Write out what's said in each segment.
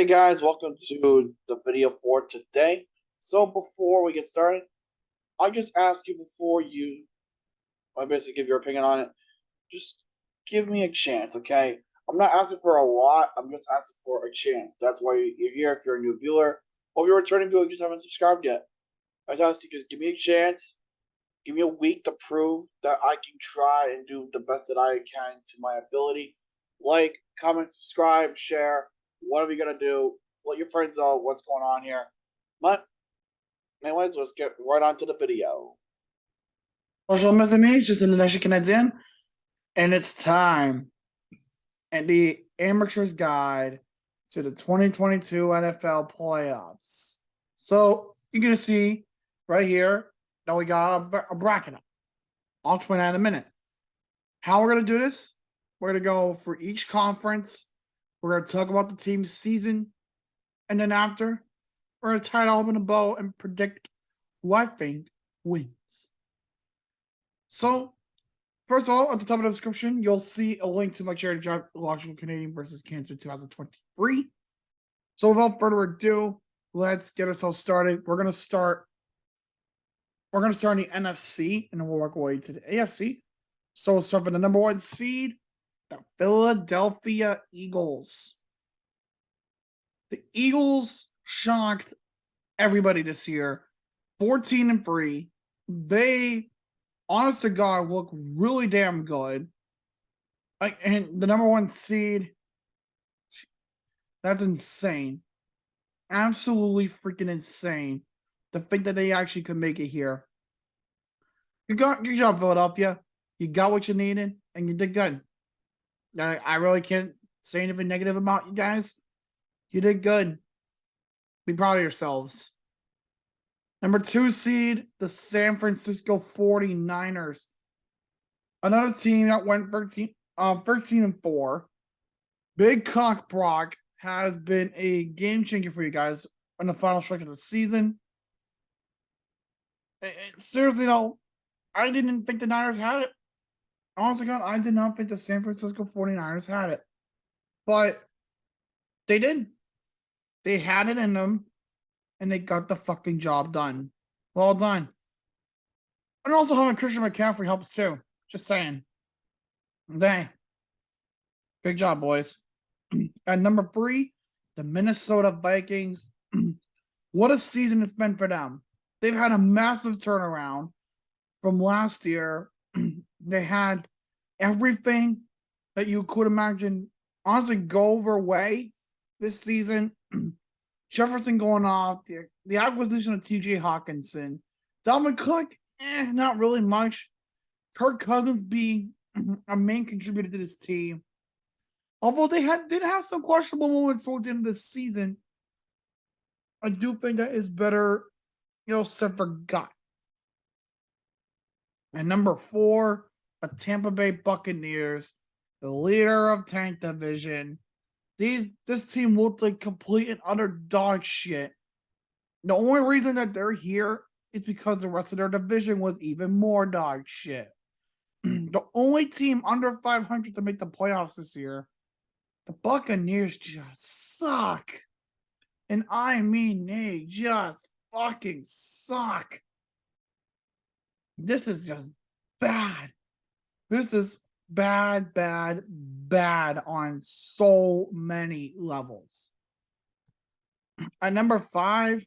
Hey guys, welcome to the video for today. So before we get started, I just ask you before I basically give your opinion on it, just give me a chance, okay? I'm not asking for a lot, I'm just asking for a chance. That's why you're here if you're a new viewer, or if you're a returning viewer and you just haven't subscribed yet. I just ask you just give me a chance, give me a week to prove that I can try and do the best that I can to my ability. Like, comment, subscribe, share, whatever you're gonna do. Let your friends know what's going on here. But anyways, let's get right on to the video. Bonjour mes amis, je suis le Nation Canadien, and it's time. And the Amateur's Guide to the 2022 NFL Playoffs. So you're going to see right here that we got a bracket up. I'll explain that in a minute. How we're going to do this, we're going to go for each conference. We're going to talk about the team's season. And then after, we're going to tie it all up in a bow and predict who I think wins. So, first of all, at the top of the description, you'll see a link to my charity drive, Logical Canadian versus Cancer 2023. So, without further ado, let's get ourselves started. We're gonna start in the NFC, and then we'll work our way to the AFC. So, we'll start with the number one seed, the Philadelphia Eagles. The Eagles shocked everybody this year, 14-3. They, honest to God, look really damn good. And the number one seed, that's insane. Absolutely freaking insane to think that they actually could make it here. Good job, Philadelphia. You got what you needed, and you did good. I really can't say anything negative about you guys. You did good. Be proud of yourselves. Number two seed, the San Francisco 49ers. Another team that went 13-4. Big Cock Brock has been a game changer for you guys in the final stretch of the season. Seriously, though, I didn't think the Niners had it. Honestly, God, I did not think the San Francisco 49ers had it. But they did. They had it in them, and they got the fucking job done. Well done. And also having Christian McCaffrey helps too. Just saying. Dang. Good job, boys. At number three, the Minnesota Vikings. What a season it's been for them. They've had a massive turnaround from last year. They had everything that you could imagine honestly go their way this season. Jefferson going off, the acquisition of TJ Hawkinson, Dalvin Cook, not really much. Kirk Cousins being a main contributor to this team. Although they did have some questionable moments towards the end of the season, I do think that is better, said for God. And number four, the Tampa Bay Buccaneers, the leader of Tank Division. This team looked like complete and utter dog shit. The only reason that they're here is because the rest of their division was even more dog shit. The only team under 500 to make the playoffs this year, the Buccaneers just suck. And I mean, they just fucking suck. This is just bad. This is bad on so many levels. At number five,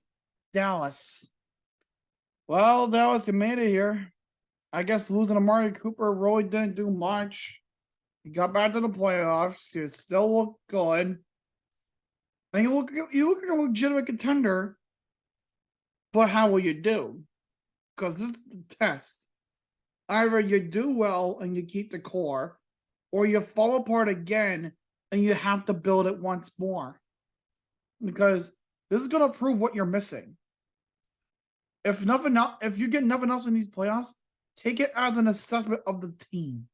Dallas. Well, Dallas, you made it here. I guess losing Amari Cooper really didn't do much. You got back to the playoffs. You still look good. And you look like a legitimate contender. But how will you do? Because this is the test. Either you do well and you keep the core, or you fall apart again and you have to build it once more. Because this is going to prove what you're missing. If you get nothing else in these playoffs, take it as an assessment of the team.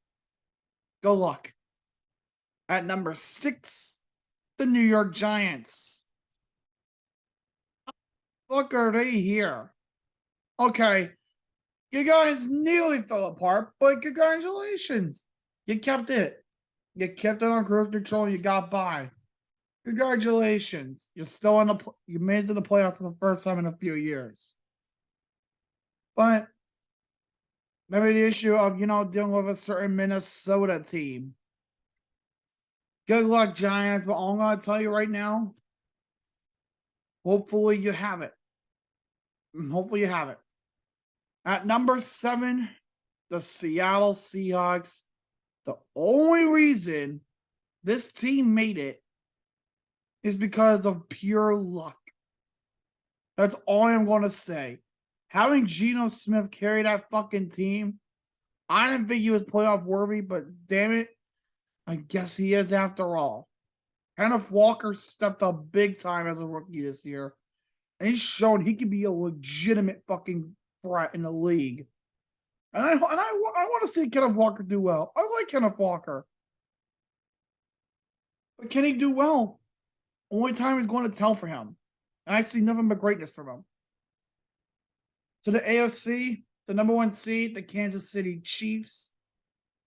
Good luck. At number six, the New York Giants. Look, are they here? Okay, you guys nearly fell apart, but congratulations. You kept it. You kept it on cruise control. You got by. Congratulations. You're still in you made it to the playoffs for the first time in a few years. But maybe the issue of, dealing with a certain Minnesota team. Good luck, Giants. But all I'm going to tell you right now, hopefully you have it. Hopefully you have it. At number 7, the Seattle Seahawks. The only reason this team made it is because of pure luck. That's all I'm going to say. Having Geno Smith carry that fucking team, I didn't think he was playoff worthy, but damn it, I guess he is after all. Kenneth Walker stepped up big time as a rookie this year, and he's shown he can be a legitimate fucking threat in the league. And I want to see Kenneth Walker do well. I like Kenneth Walker. But can he do well? Only time is going to tell for him. And I see nothing but greatness from him. To the AFC, the number 1 seed, the Kansas City Chiefs.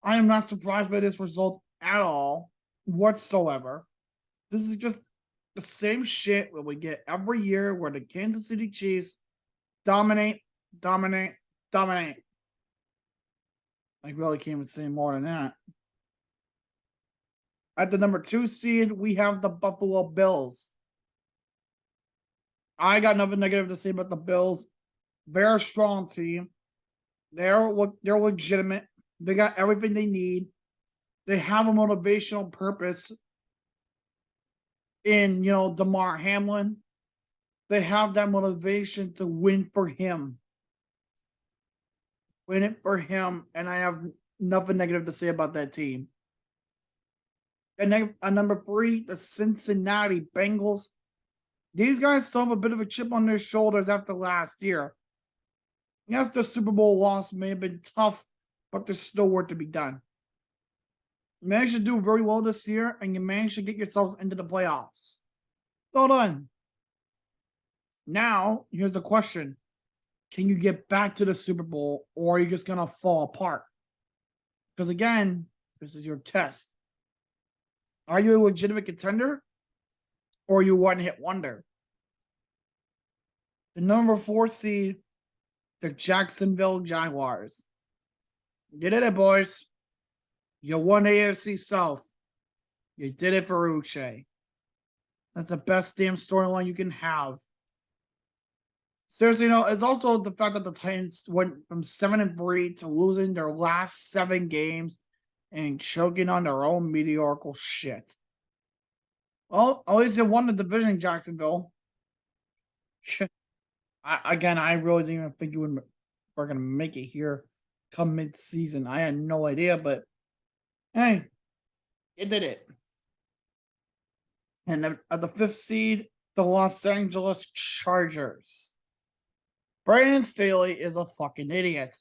I am not surprised by this result at all, whatsoever. This is just the same shit that we get every year where the Kansas City Chiefs dominate. I really can't even say more than that. At the number 2 seed, we have the Buffalo Bills. I got nothing negative to say about the Bills. They're a strong team. They're legitimate. They got everything they need. They have a motivational purpose in, DeMar Hamlin. They have that motivation to win for him. Win it for him, and I have nothing negative to say about that team. And then at number 3, the Cincinnati Bengals. These guys still have a bit of a chip on their shoulders after last year. Yes, the Super Bowl loss may have been tough, but there's still work to be done. You managed to do very well this year, and you managed to get yourselves into the playoffs. Well done. Now, here's the question. Can you get back to the Super Bowl, or are you just going to fall apart? Because again, this is your test. Are you a legitimate contender, or are you one-hit wonder? The number 4 seed, the Jacksonville Jaguars. You did it, boys. You won the AFC South. You did it for Uche. That's the best damn storyline you can have. Seriously, it's also the fact that the Titans went from 7-3 to losing their last 7 games and choking on their own mediocre shit. Well, at least they won the division, Jacksonville. I really didn't even think you were going to make it here come mid-season. I had no idea, but hey, you did it. And at the 5th seed, the Los Angeles Chargers. Brandon Staley is a fucking idiot.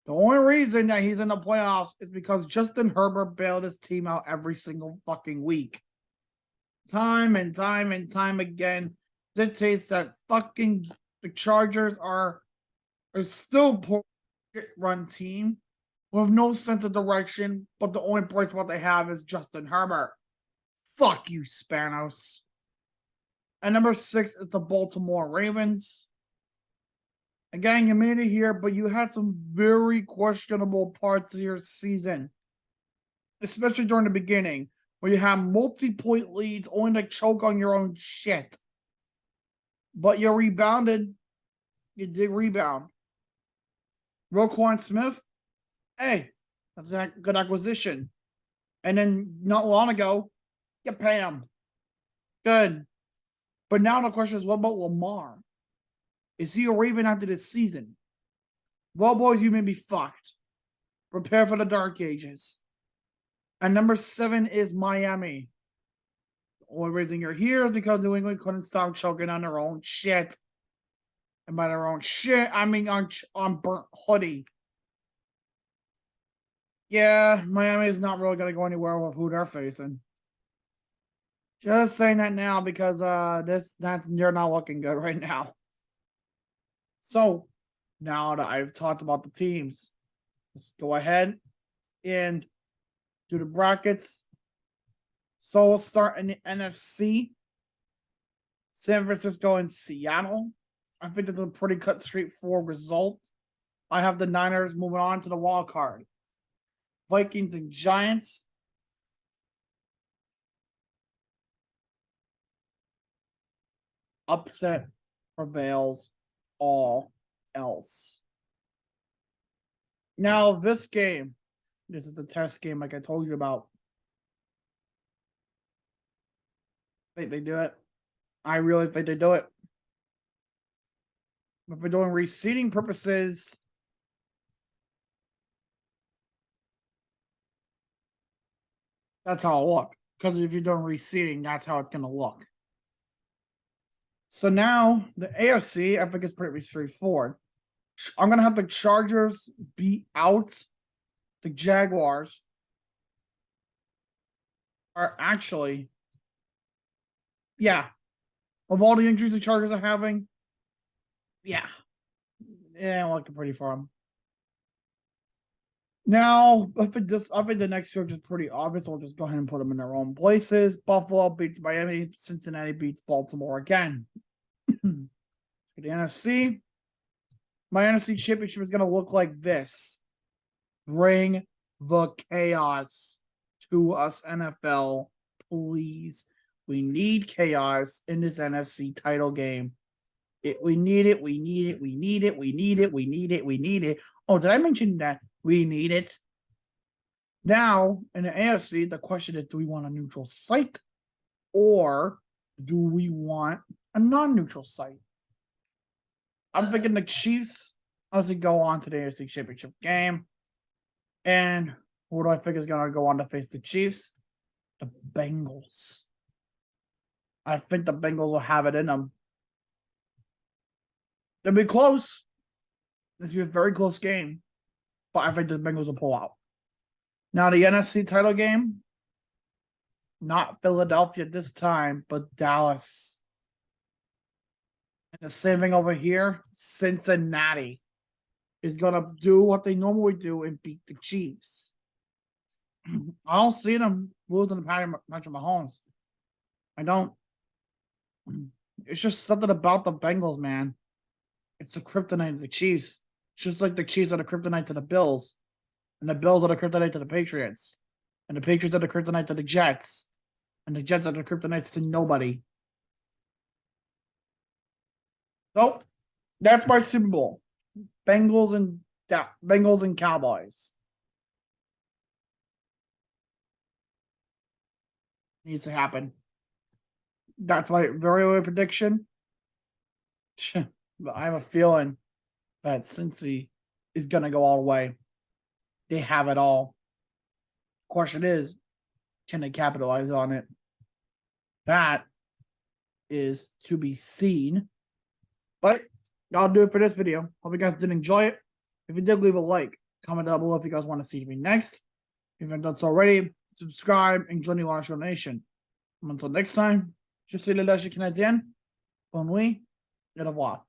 The only reason that he's in the playoffs is because Justin Herbert bailed his team out every single fucking week. Time and time again dictates that fucking the Chargers are still poor run team with no sense of direction, but the only bright spot they have is Justin Herbert. Fuck you, Spanos. And number 6 is the Baltimore Ravens. Again, you made it here, but you had some very questionable parts of your season, especially during the beginning, where you have multi-point leads only to choke on your own shit. But you rebounded. You did rebound. Roquan Smith, hey, that's a good acquisition. And then not long ago, you pay him. Good. But now the question is, what about Lamar? Is he a Raven after this season? Well, boys, you may be fucked. Prepare for the dark ages. And number 7 is Miami. The only reason you're here is because New England couldn't stop choking on their own shit. And by their own shit, I mean on burnt hoodie. Yeah, Miami is not really going to go anywhere with who they're facing. Just saying that now because you're not looking good right now. So, now that I've talked about the teams, let's go ahead and do the brackets. So we'll start in the NFC. San Francisco and Seattle. I think that's a pretty cut straightforward result. I have the Niners moving on to the wild card. Vikings and Giants. Upset prevails all else. Now, this game, this is the test game like I told you about. Think they do it. I really think they do it. If we're doing reseeding purposes, that's how it'll look. Because if you're doing reseeding, that's how it's going to look. So now, the AFC, I think it's pretty straightforward. I'm going to have the Chargers beat out the Jaguars. Are actually, yeah. Of all the injuries the Chargers are having, yeah. Yeah, I'm looking pretty for them. Now, I think the next search is pretty obvious. I'll just go ahead and put them in their own places. Buffalo beats Miami. Cincinnati beats Baltimore again. The NFC. My NFC championship is going to look like this. Bring the chaos to us, NFL. Please. We need chaos in this NFC title game. We need it. We need it. We need it. We need it. We need it. We need it. Oh, did I mention that? We need it. Now, in the AFC, the question is, do we want a neutral site or do we want a non-neutral site? I'm thinking the Chiefs as we go on to the AFC Championship game. And who do I think is going to go on to face the Chiefs? The Bengals. I think the Bengals will have it in them. It'll be close. This will be a very close game. But I think the Bengals will pull out. Now, the NFC title game, not Philadelphia this time, but Dallas. And the same thing over here, Cincinnati is going to do what they normally do and beat the Chiefs. I don't see them losing to Patrick Mahomes. I don't. It's just something about the Bengals, man. It's the kryptonite of the Chiefs. Just like the Chiefs are the kryptonite to the Bills. And the Bills are the kryptonite to the Patriots. And the Patriots are the kryptonite to the Jets. And the Jets are the kryptonites to nobody. So, that's my Super Bowl. Bengals and Cowboys. Needs to happen. That's my very early prediction. But I have a feeling that Cincy is going to go all the way. They have it all. Question is, can they capitalize on it? That is to be seen. But I'll do it for this video. Hope you guys did enjoy it. If you did, leave a like. Comment down below if you guys want to see me next. If you haven't done so already, subscribe and join the large donation. Until next time, je suis le Canadien. Bonne nuit et au revoir.